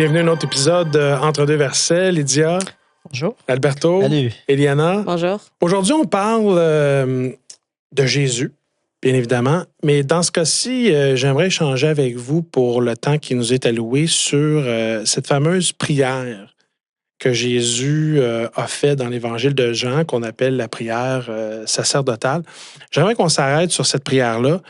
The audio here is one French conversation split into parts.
Bienvenue à un autre épisode de Entre deux versets. Lydia. Bonjour. Alberto. Salut. Eliana. Bonjour. Aujourd'hui, on parle de Jésus, bien évidemment. Mais dans ce cas-ci, j'aimerais échanger avec vous pour le temps qui nous est alloué sur cette fameuse prière que Jésus a fait dans l'Évangile de Jean, qu'on appelle la prière sacerdotale. J'aimerais qu'on s'arrête sur cette prière-là.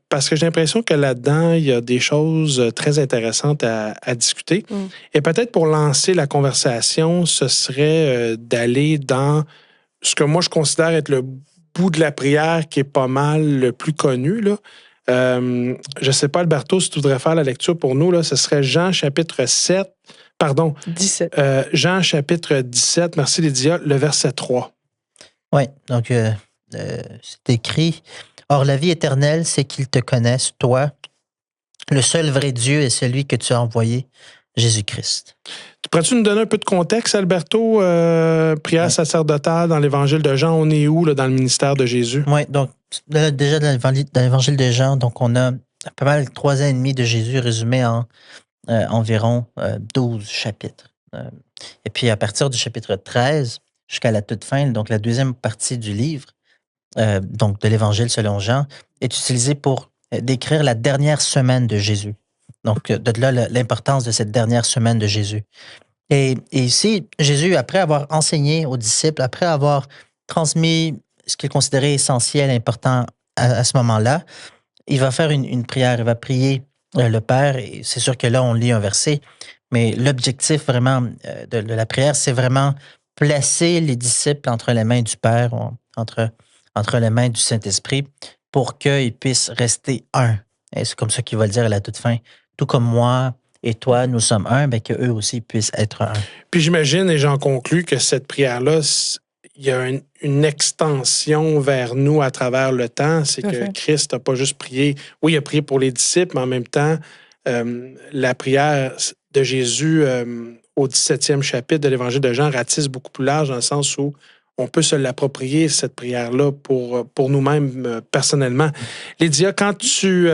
Parce que j'ai l'impression que là-dedans, il y a des choses très intéressantes à discuter. Et peut-être pour lancer la conversation, ce serait d'aller dans ce que moi je considère être le bout de la prière qui est pas mal le plus connu. Là. Je ne sais pas, Alberto, si tu voudrais faire la lecture pour nous, là, ce serait Jean chapitre 7, pardon. 17. Jean chapitre 17, merci Lydia, le verset 3. Oui, donc c'est écrit... Or, la vie éternelle, c'est qu'ils te connaissent, toi, le seul vrai Dieu et celui que tu as envoyé, Jésus-Christ. Pourrais-tu nous donner un peu de contexte, Alberto? Prière sacerdotale dans l'Évangile de Jean, on est où là, dans le ministère de Jésus? Oui, donc déjà dans l'Évangile de Jean, donc on a pas mal 3 ans et demi de Jésus résumé en environ 12 chapitres. Et puis à partir du chapitre 13 jusqu'à la toute fin, donc la deuxième partie du livre, donc de l'Évangile selon Jean, est utilisé pour décrire la dernière semaine de Jésus. Donc, de là, l'importance de cette dernière semaine de Jésus. Et ici, Jésus, après avoir enseigné aux disciples, après avoir transmis ce qu'il considérait essentiel, important à ce moment-là, il va faire une prière, il va prier le Père, et c'est sûr que là, on lit un verset, mais l'objectif vraiment de la prière, c'est vraiment placer les disciples entre les mains du Père, entre les mains du Saint-Esprit pour qu'ils puissent rester un. Et c'est comme ça qu'il va le dire à la toute fin. Tout comme moi et toi, nous sommes un, bien qu'eux aussi puissent être un. Puis j'imagine, et j'en conclus, que cette prière-là, il y a une extension vers nous à travers le temps. C'est que Christ n'a pas juste prié. Oui, il a prié pour les disciples, mais en même temps, la prière de Jésus au 17e chapitre de l'Évangile de Jean ratisse beaucoup plus large dans le sens où on peut se l'approprier, cette prière-là, pour nous-mêmes personnellement. Lydia, quand tu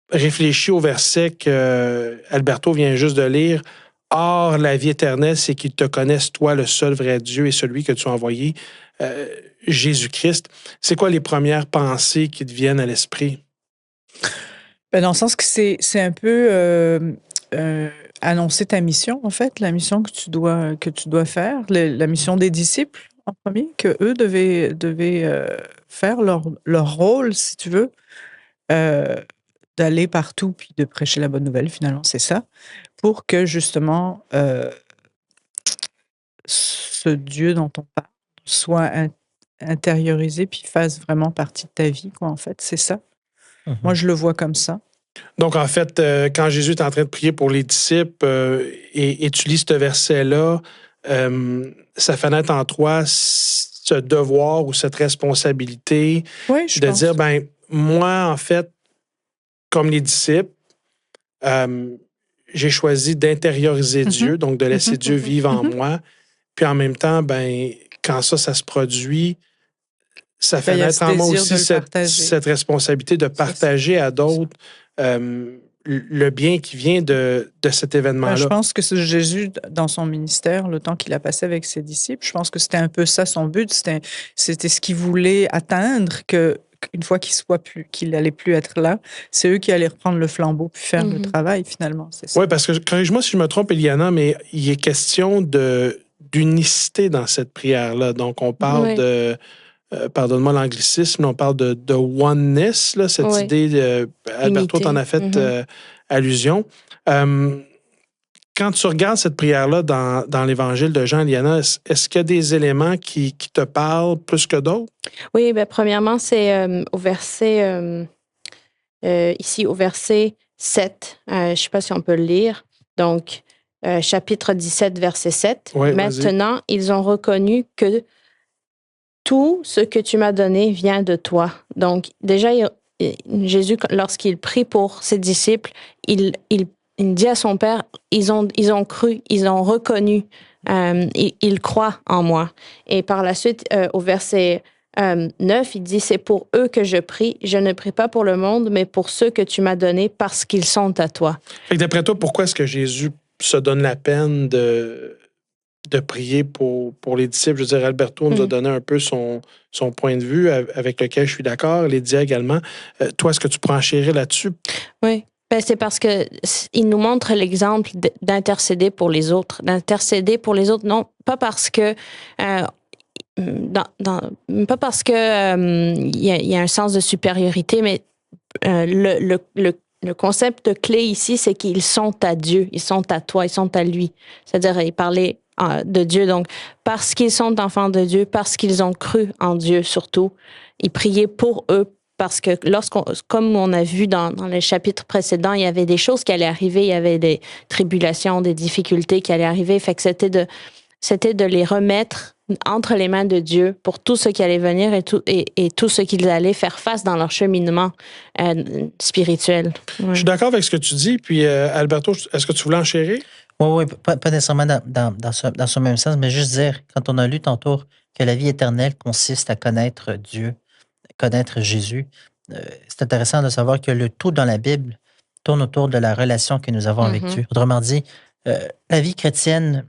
réfléchis au verset que Alberto vient juste de lire, « Or, la vie éternelle, c'est qu'ils te connaissent, toi, le seul vrai Dieu et celui que tu as envoyé, Jésus-Christ. » C'est quoi les premières pensées qui te viennent à l'esprit? Ben, dans le sens que c'est un peu... annoncer ta mission, en fait, la mission que tu dois faire, la mission des disciples, en premier, que eux devaient faire leur rôle, si tu veux, d'aller partout puis de prêcher la bonne nouvelle, finalement, c'est ça, pour que, justement, ce Dieu dont on parle soit intériorisé puis fasse vraiment partie de ta vie, quoi, en fait, c'est ça. Moi, je le vois comme ça. Donc, en fait, quand Jésus est en train de prier pour les disciples et tu lis ce verset-là, ça fait naître en toi ce devoir ou cette responsabilité de dire, ben moi, en fait, comme les disciples, j'ai choisi d'intérioriser Dieu, donc de laisser Dieu vivre en moi. Puis en même temps, ben quand ça se produit, ça fait naître en moi aussi cette responsabilité de partager à d'autres le bien qui vient de cet événement-là. Je pense que Jésus, dans son ministère, le temps qu'il a passé avec ses disciples, je pense que c'était un peu ça son but. C'était ce qu'il voulait atteindre, qu'une fois qu'il allait plus être là, c'est eux qui allaient reprendre le flambeau puis faire le travail, finalement. Oui, parce que, corrige-moi si je me trompe, Eliana, mais il est question d'unicité dans cette prière-là. Donc, on parle de... pardonne-moi l'anglicisme, on parle de oneness, là, cette idée, Alberto t'en a fait allusion. Quand tu regardes cette prière-là dans l'Évangile de Jean, Eliana, est-ce qu'il y a des éléments qui te parlent plus que d'autres? Oui, bien, premièrement, c'est au verset, ici au verset 7, je ne sais pas si on peut le lire, donc chapitre 17, verset 7. Oui, Maintenant, ils ont reconnu que tout ce que tu m'as donné vient de toi. Donc, déjà, Jésus, lorsqu'il prie pour ses disciples, il dit à son Père, ils ont cru, ils ont reconnu, ils croient en moi. Et par la suite, au verset 9, il dit, c'est pour eux que je prie. Je ne prie pas pour le monde, mais pour ceux que tu m'as donnés parce qu'ils sont à toi. Fait que d'après toi, pourquoi est-ce que Jésus se donne la peine de prier pour les disciples? Je veux dire, Alberto nous a donné un peu son point de vue avec lequel je suis d'accord. Lydia également. Toi, est-ce que tu peux enchérir là-dessus? Oui. Ben, c'est parce que il nous montre l'exemple d'intercéder pour les autres. D'intercéder pour les autres, non, pas parce que pas parce que il y a un sens de supériorité, mais le concept clé ici, c'est qu'ils sont à Dieu, ils sont à toi, ils sont à lui. C'est-à-dire, il parlait de Dieu. Donc, parce qu'ils sont enfants de Dieu, parce qu'ils ont cru en Dieu surtout, il priait pour eux. Parce que comme on a vu dans les chapitres précédents, il y avait des choses qui allaient arriver, il y avait des tribulations, des difficultés qui allaient arriver. Fait que c'était de les remettre entre les mains de Dieu pour tout ce qui allait venir et tout ce qu'ils allaient faire face dans leur cheminement spirituel. Ouais. Je suis d'accord avec ce que tu dis. Puis, Alberto, est-ce que tu voulais enchérir? Oui, pas nécessairement dans ce même sens, mais juste dire, quand on a lu tantôt que la vie éternelle consiste à connaître Dieu, connaître Jésus, c'est intéressant de savoir que le tout dans la Bible tourne autour de la relation que nous avons avec Dieu. Autrement dit, la vie chrétienne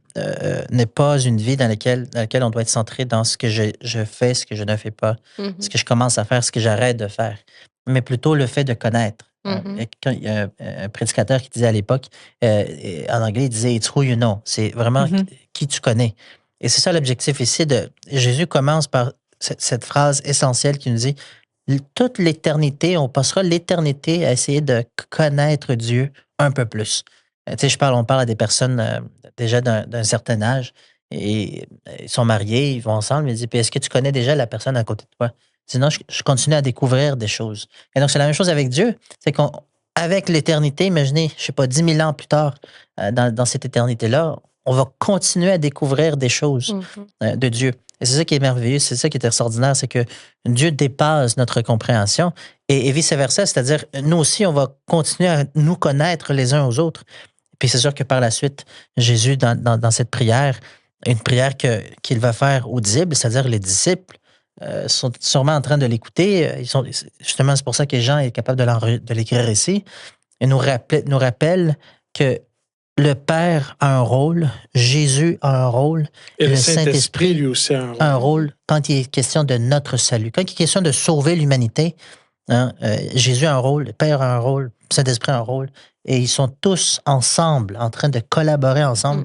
n'est pas une vie dans laquelle on doit être centré dans ce que je fais, ce que je ne fais pas, ce que je commence à faire, ce que j'arrête de faire, mais plutôt le fait de connaître. Quand il y a un prédicateur qui disait à l'époque, en anglais, il disait « It's who you know ». C'est vraiment qui tu connais. Et c'est ça l'objectif ici. Jésus commence par cette phrase essentielle qui nous dit « Toute l'éternité, on passera l'éternité à essayer de connaître Dieu un peu plus ». Tu sais, on parle à des personnes déjà d'un certain âge et ils sont mariés, ils vont ensemble. Ils disent, est-ce que tu connais déjà la personne à côté de toi? Sinon, je continue à découvrir des choses. Et donc, c'est la même chose avec Dieu. C'est qu'avec l'éternité, imaginez, je sais pas, 10 000 ans plus tard, dans cette éternité-là, on va continuer à découvrir des choses de Dieu. Et c'est ça qui est merveilleux, c'est ça qui est extraordinaire, c'est que Dieu dépasse notre compréhension et vice-versa, c'est-à-dire, nous aussi, on va continuer à nous connaître les uns aux autres. Puis c'est sûr que par la suite, Jésus, dans cette prière, une prière qu'il va faire aux disciples, c'est-à-dire les disciples, sont sûrement en train de l'écouter. Justement, c'est pour ça que Jean est capable de l'écrire ici. Et nous rappelle que le Père a un rôle, Jésus a un rôle, et le Saint-Esprit lui aussi a un rôle quand il est question de notre salut. Quand il est question de sauver l'humanité, Jésus a un rôle, le Père a un rôle, le Saint-Esprit a un rôle, et ils sont tous ensemble, en train de collaborer ensemble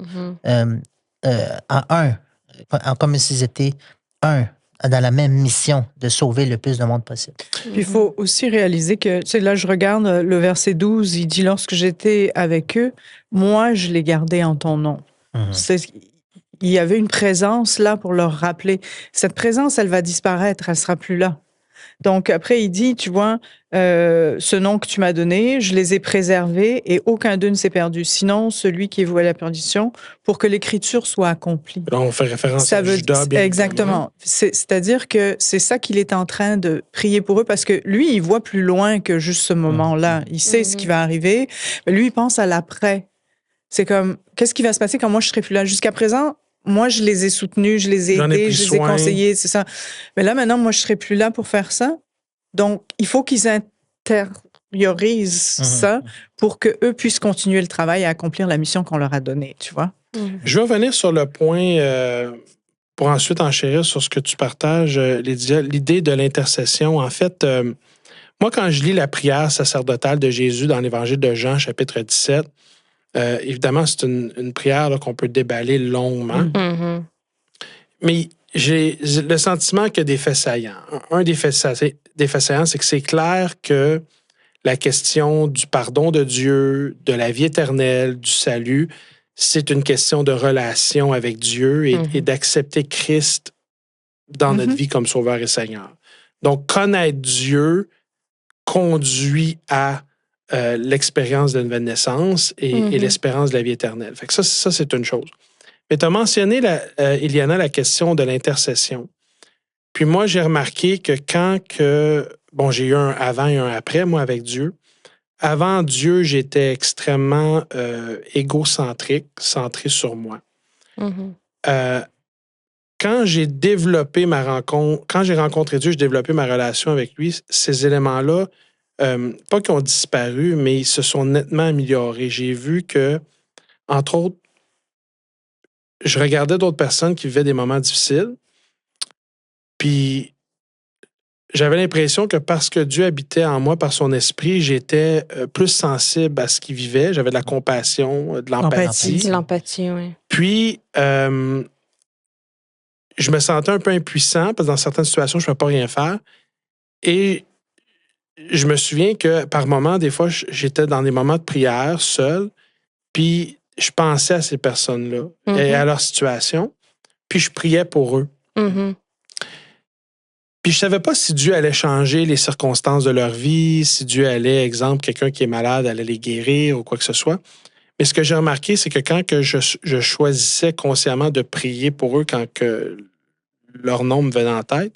comme s'ils étaient un, dans la même mission de sauver le plus de monde possible. Puis il faut aussi réaliser que, tu sais, là, je regarde le verset 12, il dit « Lorsque j'étais avec eux, moi, je les gardais en ton nom. » Il y avait une présence là pour leur rappeler. Cette présence, elle va disparaître, elle sera plus là. Donc, après, il dit, tu vois, ce nom que tu m'as donné, je les ai préservés et aucun d'eux ne s'est perdu. Sinon, celui qui est voué à la perdition, pour que l'écriture soit accomplie. Là, on fait référence à Judas, bien exactement. C'est-à-dire que c'est ça qu'il est en train de prier pour eux parce que lui, il voit plus loin que juste ce moment-là. Il sait ce qui va arriver, mais lui, il pense à l'après. C'est comme, qu'est-ce qui va se passer quand moi, je serai plus là? Jusqu'à présent, moi, je les ai soutenus, je les ai aidés, je les ai conseillés, c'est ça. Mais là, maintenant, moi, je ne serai plus là pour faire ça. Donc, il faut qu'ils intériorisent ça pour qu'eux puissent continuer le travail et accomplir la mission qu'on leur a donnée, tu vois. Je vais revenir sur le point pour ensuite enchérir sur ce que tu partages, l'idée de l'intercession. En fait, moi, quand je lis la prière sacerdotale de Jésus dans l'Évangile de Jean, chapitre 17, évidemment, c'est une prière là, qu'on peut déballer longuement. Mais j'ai le sentiment qu'il y a des faits saillants. Un des faits saillants, c'est que c'est clair que la question du pardon de Dieu, de la vie éternelle, du salut, c'est une question de relation avec Dieu et d'accepter Christ dans notre vie comme Sauveur et Seigneur. Donc, connaître Dieu conduit à l'expérience de nouvelle naissance et l'espérance de la vie éternelle. Fait que ça c'est une chose. Mais tu as mentionné, Iliana, la question de l'intercession. Puis moi, j'ai remarqué que j'ai eu un avant et un après, moi, avec Dieu. Avant Dieu, j'étais extrêmement égocentrique, centré sur moi. quand j'ai développé ma rencontre, quand j'ai rencontré Dieu, j'ai développé ma relation avec lui, ces éléments-là, pas qu'ils ont disparu, mais ils se sont nettement améliorés. J'ai vu que, entre autres, je regardais d'autres personnes qui vivaient des moments difficiles, puis j'avais l'impression que parce que Dieu habitait en moi par son esprit, j'étais plus sensible à ce qu'il vivait. J'avais de la compassion, de l'empathie. L'empathie, oui. Puis, je me sentais un peu impuissant parce que dans certaines situations, je ne pouvais pas rien faire. Et je me souviens que par moments, des fois, j'étais dans des moments de prière seul, puis je pensais à ces personnes-là et à leur situation, puis je priais pour eux. Mm-hmm. Puis je savais pas si Dieu allait changer les circonstances de leur vie, si Dieu allait, exemple, quelqu'un qui est malade, allait les guérir ou quoi que ce soit. Mais ce que j'ai remarqué, c'est que quand que je choisissais consciemment de prier pour eux quand que leur nom me venait en tête,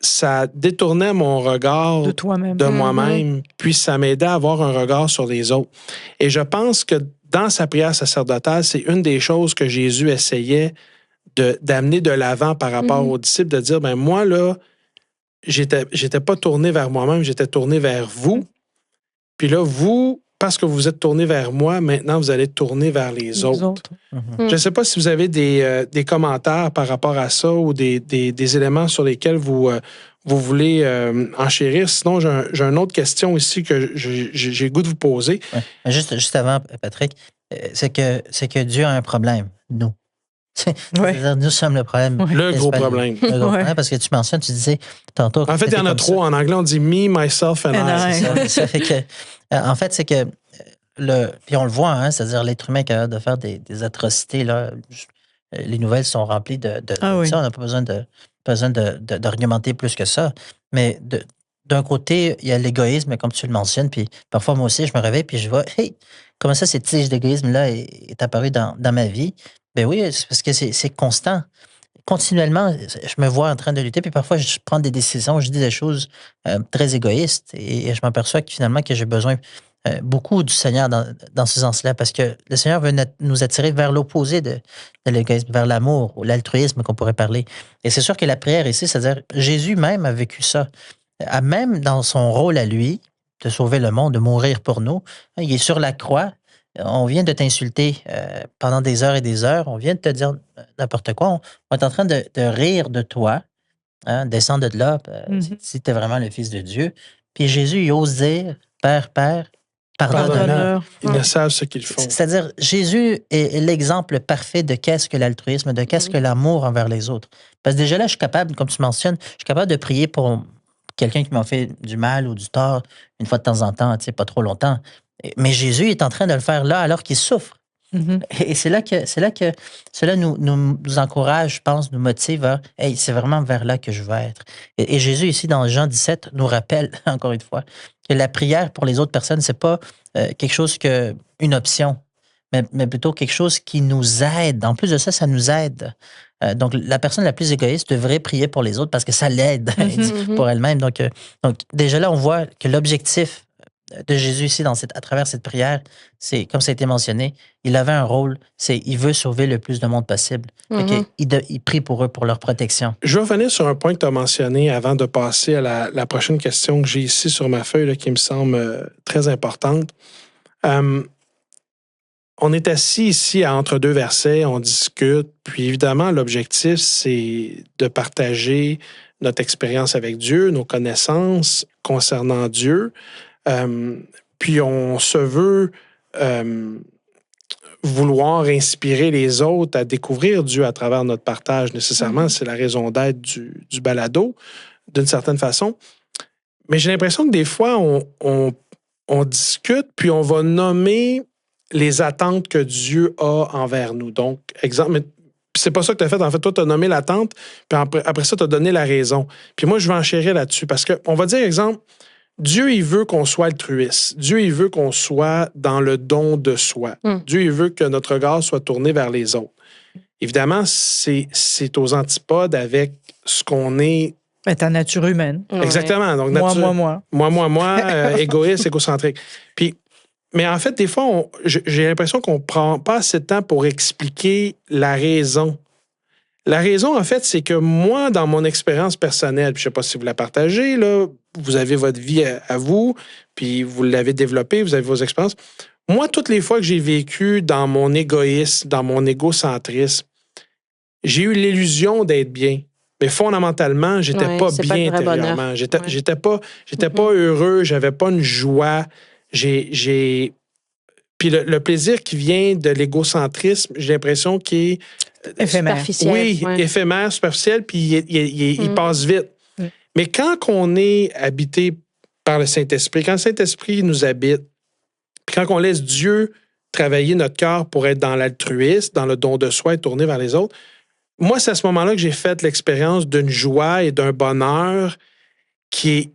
ça détournait mon regard De toi-même. de moi-même, puis ça m'aidait à avoir un regard sur les autres. Et je pense que dans sa prière sacerdotale, c'est une des choses que Jésus essayait d'amener de l'avant par rapport aux disciples, de dire, ben moi, là, j'étais pas tourné vers moi-même, j'étais tourné vers vous. Puis là, vous, parce que vous êtes tourné vers moi, maintenant, vous allez tourner vers les autres. Je ne sais pas si vous avez des commentaires par rapport à ça ou des éléments sur lesquels vous voulez enchérir. Sinon, j'ai une autre question ici que j'ai le goût de vous poser. Ouais. Juste avant, Patrick, c'est que Dieu a un problème, nous. C'est-à-dire, nous sommes le problème. Le gros problème. Le gros problème, parce que tu mentionnes, tu disais tantôt... En fait, il y en a trois. En anglais, on dit « me, myself and I ». Ça fait que, en fait, c'est que... Puis on le voit, hein, c'est-à-dire l'être humain est capable de faire des atrocités. Là. Les nouvelles sont remplies de ça. On n'a pas besoin d'argumenter plus que ça. Mais d'un côté, il y a l'égoïsme, comme tu le mentionnes. Puis parfois, moi aussi, je me réveille puis je vois, hey, comment ça, cette tige d'égoïsme-là est apparue dans ma vie? Ben oui, c'est parce que c'est constant. Continuellement, je me vois en train de lutter, puis parfois, je prends des décisions, je dis des choses très égoïstes et je m'aperçois que finalement, que j'ai besoin beaucoup du Seigneur dans ce sens-là, parce que le Seigneur veut nous attirer vers l'opposé de l'égoïsme, vers l'amour ou l'altruisme qu'on pourrait parler. Et c'est sûr que la prière ici, c'est-à-dire Jésus même a vécu ça. Même dans son rôle à lui, de sauver le monde, de mourir pour nous, il est sur la croix. On vient de t'insulter pendant des heures et des heures. On vient de te dire n'importe quoi. On est en train de rire de toi. Hein, descends de là si tu es vraiment le Fils de Dieu. Puis Jésus, il ose dire, Père, pardonne-leur. Ils ne savent ce qu'ils font. C'est-à-dire, Jésus est l'exemple parfait de qu'est-ce que l'altruisme, de qu'est-ce que l'amour envers les autres. Parce que déjà là, je suis capable, comme tu mentionnes, je suis capable de prier pour quelqu'un qui m'a fait du mal ou du tort une fois de temps en temps, pas trop longtemps. Mais Jésus est en train de le faire là alors qu'il souffre. Et c'est là que cela nous encourage, je pense, nous motive à « Hey, c'est vraiment vers là que je veux être ». Et Jésus, ici, dans Jean 17, nous rappelle, encore une fois, que la prière pour les autres personnes, c'est pas quelque chose une option, mais plutôt quelque chose qui nous aide. En plus de ça, ça nous aide. Donc, la personne la plus égoïste devrait prier pour les autres parce que ça l'aide pour elle-même. Donc, déjà là, on voit que l'objectif de Jésus ici, à travers cette prière, c'est, comme ça a été mentionné, il avait un rôle, il veut sauver le plus de monde possible. Il prie pour eux, pour leur protection. Je vais revenir sur un point que tu as mentionné avant de passer à la prochaine question que j'ai ici sur ma feuille, là, qui me semble très importante. On est assis ici entre deux versets, on discute, puis évidemment, l'objectif, c'est de partager notre expérience avec Dieu, nos connaissances concernant Dieu. Puis on se veut vouloir inspirer les autres à découvrir Dieu à travers notre partage. Nécessairement, c'est la raison d'être du balado, d'une certaine façon. Mais j'ai l'impression que des fois, on discute, puis on va nommer les attentes que Dieu a envers nous. Donc, exemple, mais c'est pas ça que tu as fait. En fait, toi, tu as nommé l'attente, puis après ça, tu as donné la raison. Puis moi, je vais enchérir là-dessus, parce qu'on va dire, exemple, Dieu, il veut qu'on soit altruiste. Dieu, il veut qu'on soit dans le don de soi. Dieu, il veut que notre regard soit tourné vers les autres. Évidemment, c'est aux antipodes avec ce qu'on est. Ta nature humaine. Exactement. Donc, moi, égoïste, égocentrique. Mais en fait, des fois, j'ai l'impression qu'on ne prend pas assez de temps pour expliquer la raison. La raison, en fait, c'est que moi, dans mon expérience personnelle, puis je ne sais pas si vous la partagez, là, vous avez votre vie à vous, puis vous l'avez développée, vous avez vos expériences. Moi, toutes les fois que j'ai vécu dans mon égoïsme, dans mon égocentrisme, j'ai eu l'illusion d'être bien. Mais fondamentalement, j'étais pas c'est bien pas le vrai intérieurement. bonheur. J'étais pas heureux, j'avais pas une joie. Puis le plaisir qui vient de l'égocentrisme, j'ai l'impression qu'il est Éphémère. Superficiel. oui, ouais. éphémère, superficiel, puis il Mm. passe vite. Mm. Mais quand on est habité par le Saint-Esprit, quand le Saint-Esprit nous habite, puis quand on laisse Dieu travailler notre cœur pour être dans l'altruisme, dans le don de soi et tourner vers les autres, moi, c'est à ce moment-là que j'ai fait l'expérience d'une joie et d'un bonheur qui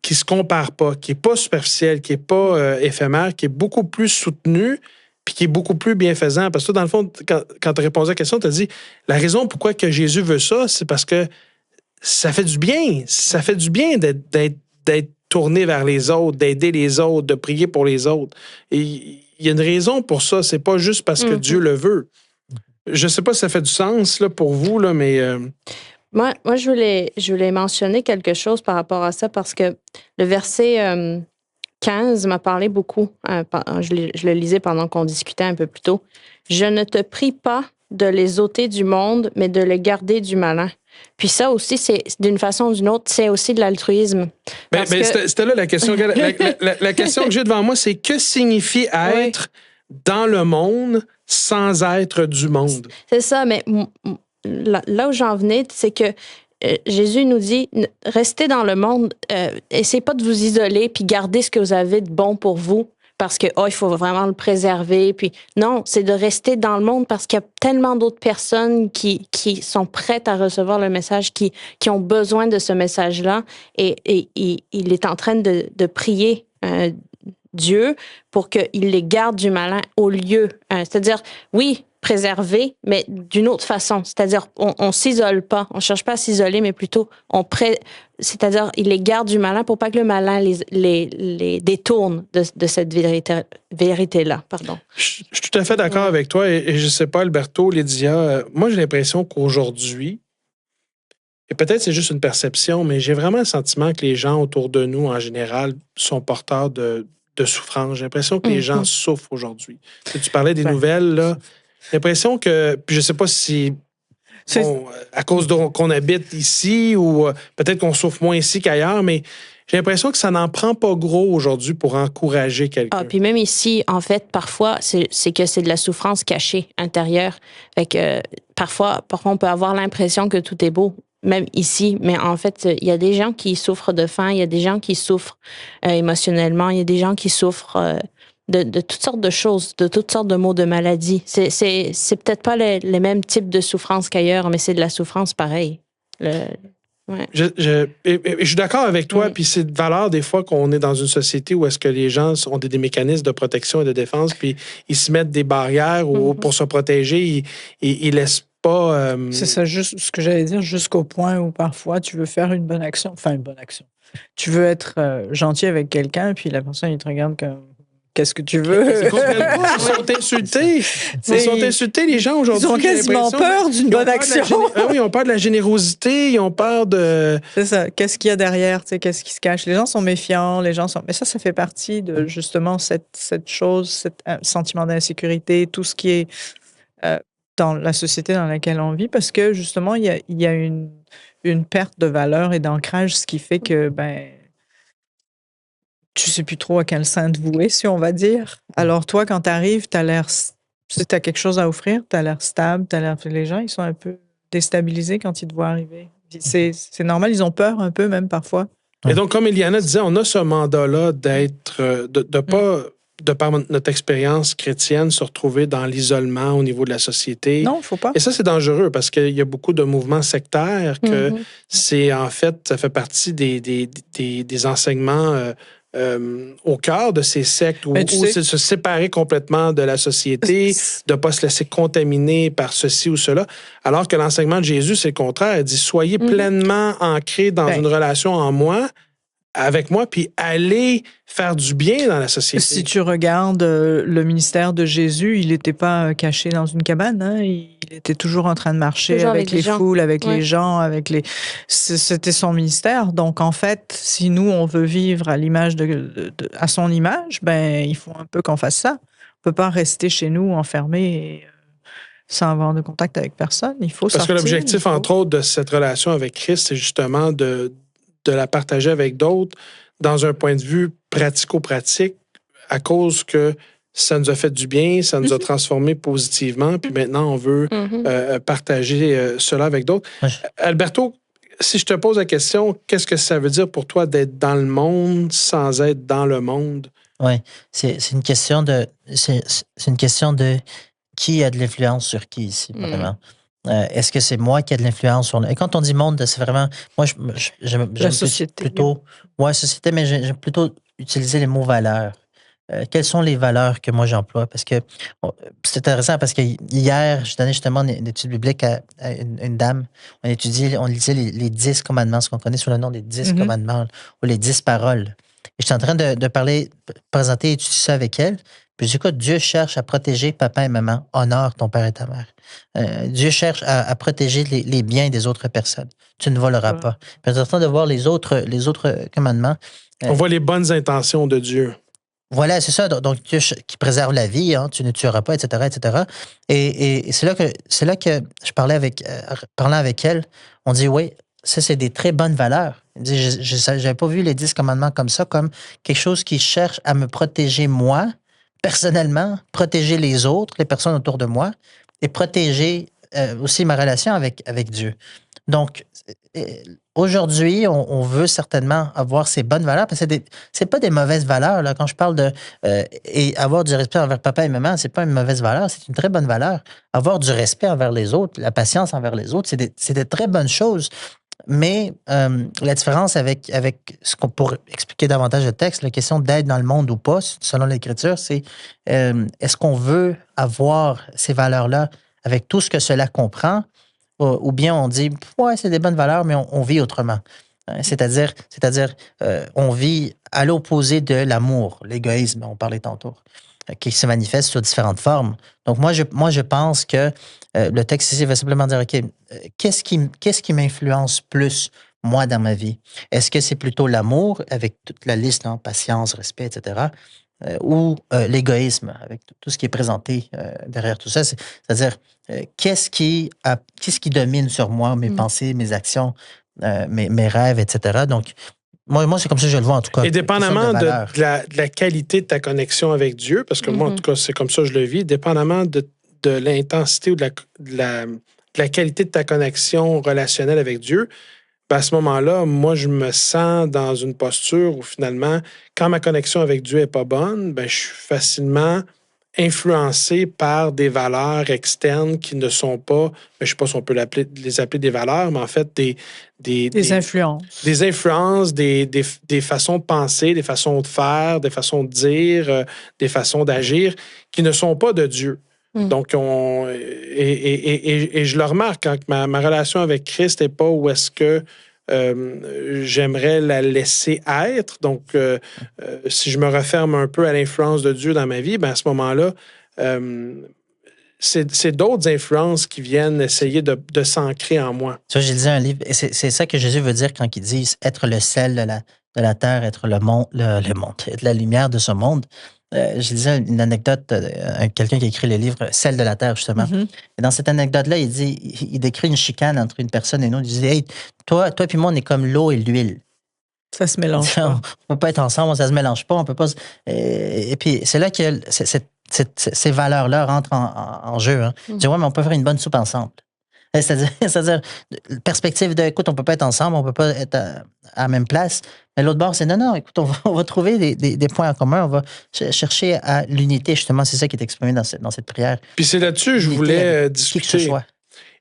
se compare pas, qui est pas superficiel, qui est pas éphémère, qui est beaucoup plus soutenu, puis qui est beaucoup plus bienfaisant. Parce que toi, dans le fond, quand tu as répondu à la question, tu as dit, la raison pourquoi que Jésus veut ça, c'est parce que ça fait du bien. Ça fait du bien d'être tourné vers les autres, d'aider les autres, de prier pour les autres. Et il y a une raison pour ça. C'est pas juste parce que Dieu le veut. Je sais pas si ça fait du sens là, pour vous, là, mais... Moi, je voulais mentionner quelque chose par rapport à ça parce que le verset 15 m'a parlé beaucoup. Je le lisais pendant qu'on discutait un peu plus tôt. « Je ne te prie pas de les ôter du monde, mais de les garder du malin. » Puis ça aussi, c'est d'une façon ou d'une autre, c'est aussi de l'altruisme. Mais c'était là la question. La question que j'ai devant moi, c'est que signifie être dans le monde sans être du monde? C'est ça, mais là où j'en venais, c'est que Jésus nous dit, restez dans le monde, essayez pas de vous isoler, puis gardez ce que vous avez de bon pour vous, parce que il faut vraiment le préserver. Puis non, c'est de rester dans le monde parce qu'il y a tellement d'autres personnes qui sont prêtes à recevoir le message, qui ont besoin de ce message-là. Et il est en train de prier Dieu pour qu'il les garde du malin au lieu. C'est-à-dire, oui, préserver, mais d'une autre façon. C'est-à-dire, on s'isole pas. On cherche pas à s'isoler, mais plutôt, c'est-à-dire, il les garde du malin pour pas que le malin les détourne de cette vérité-là. Pardon. Je suis tout à fait d'accord avec toi. Et je sais pas, Alberto, Lydia, moi, j'ai l'impression qu'aujourd'hui, et peut-être c'est juste une perception, mais j'ai vraiment le sentiment que les gens autour de nous, en général, sont porteurs de souffrance. J'ai l'impression que les gens souffrent aujourd'hui. Tu parlais des nouvelles, là. J'ai l'impression que, puis je sais pas si à cause qu'on habite ici ou peut-être qu'on souffre moins ici qu'ailleurs, mais j'ai l'impression que ça n'en prend pas gros aujourd'hui pour encourager quelqu'un. Puis même ici, en fait, parfois, c'est que c'est de la souffrance cachée intérieure. Fait que parfois, on peut avoir l'impression que tout est beau, même ici, mais en fait, il y a des gens qui souffrent de faim, il y a des gens qui souffrent émotionnellement, il y a des gens qui souffrent de toutes sortes de choses, de toutes sortes de maux de maladies. C'est peut-être pas les mêmes types de souffrance qu'ailleurs, mais c'est de la souffrance pareille. Ouais. Je suis d'accord avec toi, puis c'est de valeur des fois qu'on est dans une société où est-ce que les gens ont des mécanismes de protection et de défense, puis ils se mettent des barrières ou pour se protéger, ils laissent pas... C'est ça, juste ce que j'allais dire, jusqu'au point où parfois tu veux faire une bonne action. Enfin, une bonne action. Tu veux être gentil avec quelqu'un, puis la personne, il te regarde comme... Qu'est-ce que tu veux? Ils sont insultés. Ils sont insultés, les gens, aujourd'hui. Ils ont quasiment peur d'une bonne action. Oui, ils ont peur de la générosité, ils ont peur de... C'est ça. Qu'est-ce qu'il y a derrière? Qu'est-ce qui se cache? Les gens sont méfiants, les gens sont... Mais ça fait partie de, justement, cette chose, cet sentiment d'insécurité, tout ce qui est dans la société dans laquelle on vit, parce que, justement, il y a une perte de valeur et d'ancrage, ce qui fait que, tu sais plus trop à quel saint te vouer, si on va dire. Alors, toi, quand tu arrives, tu as l'air... Tu as quelque chose à offrir, tu as l'air stable, les gens, ils sont un peu déstabilisés quand ils te voient arriver. C'est normal, ils ont peur un peu, même parfois. Et donc, comme Eliana disait, on a ce mandat-là d'être... de pas, de par notre expérience chrétienne, se retrouver dans l'isolement au niveau de la société. Non, il ne faut pas. Et ça, c'est dangereux parce qu'il y a beaucoup de mouvements sectaires que c'est, en fait, ça fait partie des enseignements... au cœur de ces sectes où c'est de se séparer complètement de la société, de ne pas se laisser contaminer par ceci ou cela, alors que l'enseignement de Jésus, c'est le contraire. Il dit, soyez pleinement ancrés dans une relation en moi, avec moi, puis aller faire du bien dans la société. Si tu regardes le ministère de Jésus, il n'était pas caché dans une cabane. Hein? Il était toujours en train de marcher Toujours avec avec les les gens. foules, avec Ouais. les gens, C'était son ministère. Donc, en fait, si nous, on veut vivre à l'image à son image, ben, il faut un peu qu'on fasse ça. On peut pas rester chez nous enfermés sans avoir de contact avec personne. Il faut Parce sortir. que l'objectif, entre autres, de cette relation avec Christ, c'est justement de la partager avec d'autres dans un point de vue pratico-pratique, à cause que ça nous a fait du bien, ça nous a transformés positivement, puis maintenant, on veut partager cela avec d'autres. Ouais. Alberto, si je te pose la question, qu'est-ce que ça veut dire pour toi d'être dans le monde sans être dans le monde? Oui, c'est une question de qui a de l'influence sur qui ici, vraiment. Est-ce que c'est moi qui ai de l'influence sur... Et quand on dit monde, c'est vraiment... Moi, j'aime société. plutôt... Ouais, société, mais j'aime plutôt utiliser les mots valeurs. Quelles sont les valeurs que moi j'emploie? Parce que c'est intéressant parce que hier, je donnais justement une étude biblique à une dame. On lisait les 10 commandements, ce qu'on connaît sous le nom des 10 commandements ou les 10 paroles. Et j'étais en train de présenter et étudier ça avec elle. Puis je dis, écoute, Dieu cherche à protéger papa et maman. Honore ton père et ta mère. Dieu cherche à protéger les biens des autres personnes. Tu ne voleras pas. Puis en train de voir les autres commandements. On voit les bonnes intentions de Dieu. Voilà, c'est ça. Donc, Dieu qui préserve la vie, hein, tu ne tueras pas, etc., etc. Et c'est là que je parlais parlant avec elle, on dit, oui, ça, c'est des très bonnes valeurs. Je n'avais pas vu les 10 commandements comme ça, comme quelque chose qui cherche à me protéger moi, personnellement, protéger les autres, les personnes autour de moi, et protéger aussi ma relation avec Dieu. Donc, aujourd'hui, on veut certainement avoir ces bonnes valeurs, parce que c'est pas des mauvaises valeurs. Là. Quand je parle de et avoir du respect envers papa et maman, c'est pas une mauvaise valeur, c'est une très bonne valeur. Avoir du respect envers les autres, la patience envers les autres, c'est des très bonnes choses. Mais la différence avec ce qu'on pour expliquer davantage le texte, la question d'être dans le monde ou pas, selon l'Écriture, c'est est-ce qu'on veut avoir ces valeurs-là avec tout ce que cela comprend, ou bien on dit ouais, c'est des bonnes valeurs, mais on vit autrement. C'est-à-dire, on vit à l'opposé de l'amour, l'égoïsme, on parlait tantôt, qui se manifeste sous différentes formes. Donc, moi, je pense que le texte ici va simplement dire, OK, qu'est-ce qui m'influence plus, moi, dans ma vie? Est-ce que c'est plutôt l'amour, avec toute la liste, hein, patience, respect, etc., ou l'égoïsme, avec tout ce qui est présenté derrière tout ça? C'est-à-dire, qu'est-ce qui domine sur moi, mes pensées, mes actions, mes rêves, etc.? Donc, moi, c'est comme ça que je le vois, en tout cas. Et dépendamment de la qualité de ta connexion avec Dieu, parce que moi, en tout cas, c'est comme ça que je le vis, dépendamment de l'intensité ou de la qualité de ta connexion relationnelle avec Dieu, ben à ce moment-là, moi, je me sens dans une posture où finalement, quand ma connexion avec Dieu n'est pas bonne, ben, je suis facilement influencé par des valeurs externes qui ne sont pas, je ne sais pas si on peut les appeler des valeurs, mais en fait des influences. Des influences, des façons de penser, des façons de faire, des façons de dire, des façons d'agir qui ne sont pas de Dieu. Donc, et je le remarque, quand ma relation avec Christ n'est pas où est-ce que j'aimerais la laisser être. Donc, si je me referme un peu à l'influence de Dieu dans ma vie, ben à ce moment-là, c'est d'autres influences qui viennent essayer de s'ancrer en moi. Tu vois, j'ai lu un livre, et c'est ça que Jésus veut dire quand il dit être le sel de la terre, être le monde, être la lumière de ce monde. J'ai lu une anecdote, quelqu'un qui a écrit le livre Sel de la terre, justement. Et dans cette anecdote-là, il décrit une chicane entre une personne et une autre. Il dit, hey, toi puis moi, on est comme l'eau et l'huile. Ça se mélange pas. On ne peut pas être ensemble, ça se mélange pas. On peut pas. Et puis, c'est là que ces valeurs-là rentrent en jeu. Hein. Je dis, ouais, mais on peut faire une bonne soupe ensemble. C'est-à-dire, perspective de, écoute, on peut pas être ensemble, on peut pas être à la même place. Mais l'autre bord, c'est non, écoute, on va trouver des points en commun, on va chercher à l'unité, justement, c'est ça qui est exprimé dans cette prière. Puis c'est là-dessus que je voulais discuter.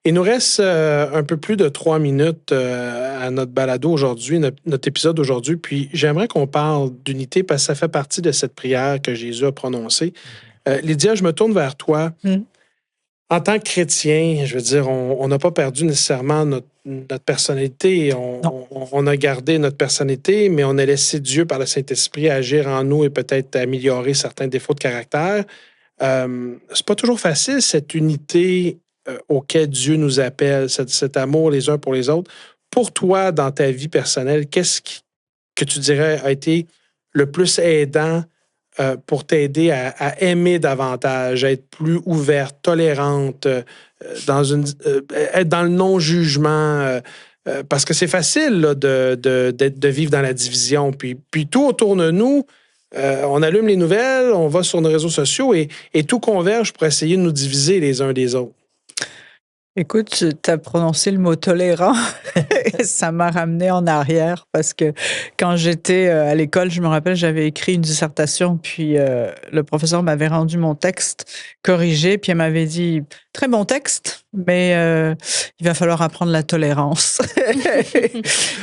Il nous reste un peu plus de 3 minutes à notre balado aujourd'hui, notre épisode aujourd'hui, puis j'aimerais qu'on parle d'unité parce que ça fait partie de cette prière que Jésus a prononcée. Lydia, je me tourne vers toi. en tant que chrétien, je veux dire, on n'a pas perdu nécessairement notre personnalité. On a gardé notre personnalité, mais on a laissé Dieu, par le Saint-Esprit, agir en nous et peut-être améliorer certains défauts de caractère. C'est pas toujours facile, cette unité auquel Dieu nous appelle, cet amour les uns pour les autres. Pour toi, dans ta vie personnelle, qu'est-ce que tu dirais a été le plus aidant pour t'aider à aimer davantage, à être plus ouverte, tolérante, être dans le non-jugement? Parce que c'est facile là, de vivre dans la division. Puis tout autour de nous, on allume les nouvelles, on va sur nos réseaux sociaux et tout converge pour essayer de nous diviser les uns des autres. Écoute, tu as prononcé le mot tolérant. Ça m'a ramené en arrière parce que quand j'étais à l'école, je me rappelle, j'avais écrit une dissertation, puis le professeur m'avait rendu mon texte corrigé, puis elle m'avait dit « Très bon texte, mais il va falloir apprendre la tolérance. »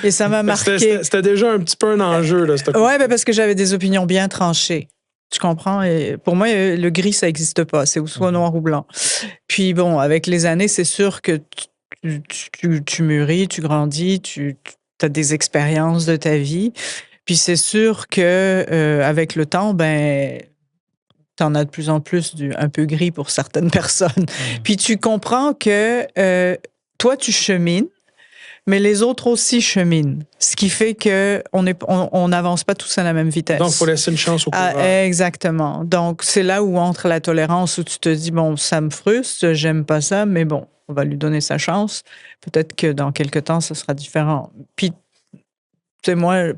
Et ça m'a marqué. C'était déjà un petit peu un enjeu. Oui, parce que j'avais des opinions bien tranchées. Tu comprends? Et pour moi, le gris, ça n'existe pas. C'est soit noir ou blanc. Puis bon, avec les années, c'est sûr que tu mûris, tu grandis, tu as des expériences de ta vie. Puis c'est sûr que avec le temps, ben, tu en as de plus en plus un peu gris pour certaines personnes. Puis tu comprends que toi, tu chemines, mais les autres aussi cheminent. Ce qui fait qu'on n'avance pas tous à la même vitesse. Donc, il faut laisser une chance au coureur. Exactement. Donc, c'est là où entre la tolérance, où tu te dis, bon, ça me frustre, j'aime pas ça, mais bon, on va lui donner sa chance. Peut-être que dans quelques temps, ce sera différent. Puis, tu sais, moi,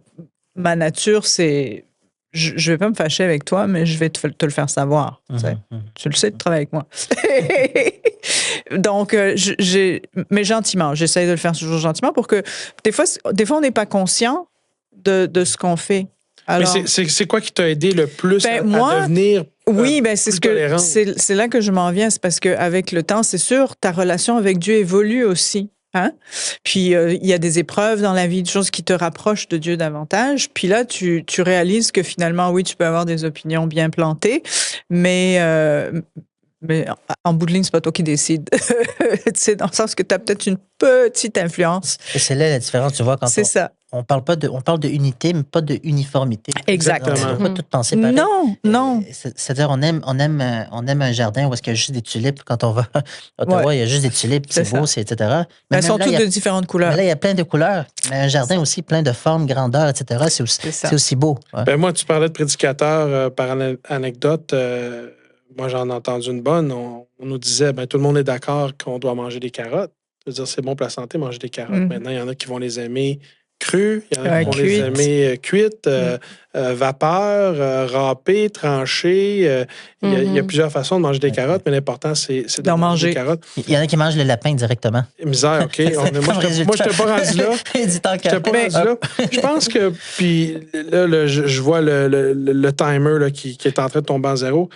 ma nature, c'est... Je vais pas me fâcher avec toi, mais je vais te le faire savoir. Tu le sais, tu travailles avec moi. Donc, mais gentiment. J'essaie de le faire toujours gentiment pour que des fois on n'est pas conscient de ce qu'on fait. Alors, mais c'est quoi qui t'a aidé le plus à devenir oui, ben c'est tolérante? C'est là que je m'en viens. C'est parce qu'avec le temps, c'est sûr, ta relation avec Dieu évolue aussi. Hein? Puis, il y a des épreuves dans la vie, des choses qui te rapprochent de Dieu davantage. Puis là, tu réalises que finalement, oui, tu peux avoir des opinions bien plantées, mais en bout de ligne, c'est pas toi qui décides. Tu sais, dans le sens que tu as peut-être une petite influence. Et c'est là la différence, tu vois, quand on parle de unité, mais pas de uniformité. Exactement. On ne peut pas tout penser pareil. Non. C'est-à-dire, on aime un jardin où est-ce qu'il y a juste des tulipes. Quand on va à Ottawa, il y a juste des tulipes, c'est beau, etc. Mais elles sont toutes de différentes couleurs. Mais là, il y a plein de couleurs. Mais un jardin aussi, plein de formes, grandeurs, etc. C'est aussi beau. Ouais. Ben moi, tu parlais de prédicateur par anecdote. Moi, j'en ai entendu une bonne. On nous disait, tout le monde est d'accord qu'on doit manger des carottes. C'est-à-dire, c'est bon pour la santé, manger des carottes. Maintenant, il y en a qui vont les aimer crues, il y en a qui vont les aimer cuites, vapeur, râpées, tranchées. Il y a plusieurs façons de manger des carottes, mais l'important, c'est de manger des carottes. Il y en a qui mangent le lapin directement. Misère, OK. Moi, je n'étais pas rendu là. Je pense que, puis là, je vois le timer là, qui est en train de tomber en zéro.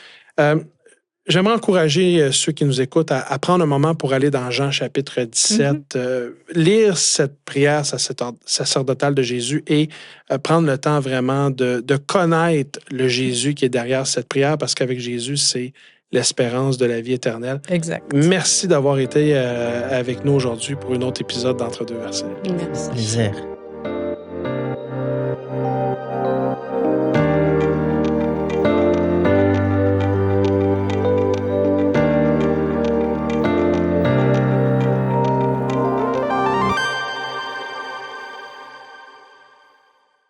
J'aimerais encourager ceux qui nous écoutent à prendre un moment pour aller dans Jean chapitre 17, lire cette prière sacerdotale de Jésus et prendre le temps vraiment de connaître le Jésus qui est derrière cette prière, parce qu'avec Jésus, c'est l'espérance de la vie éternelle. Exact. Merci d'avoir été avec nous aujourd'hui pour un autre épisode d'Entre deux versets. Merci. Plaisir.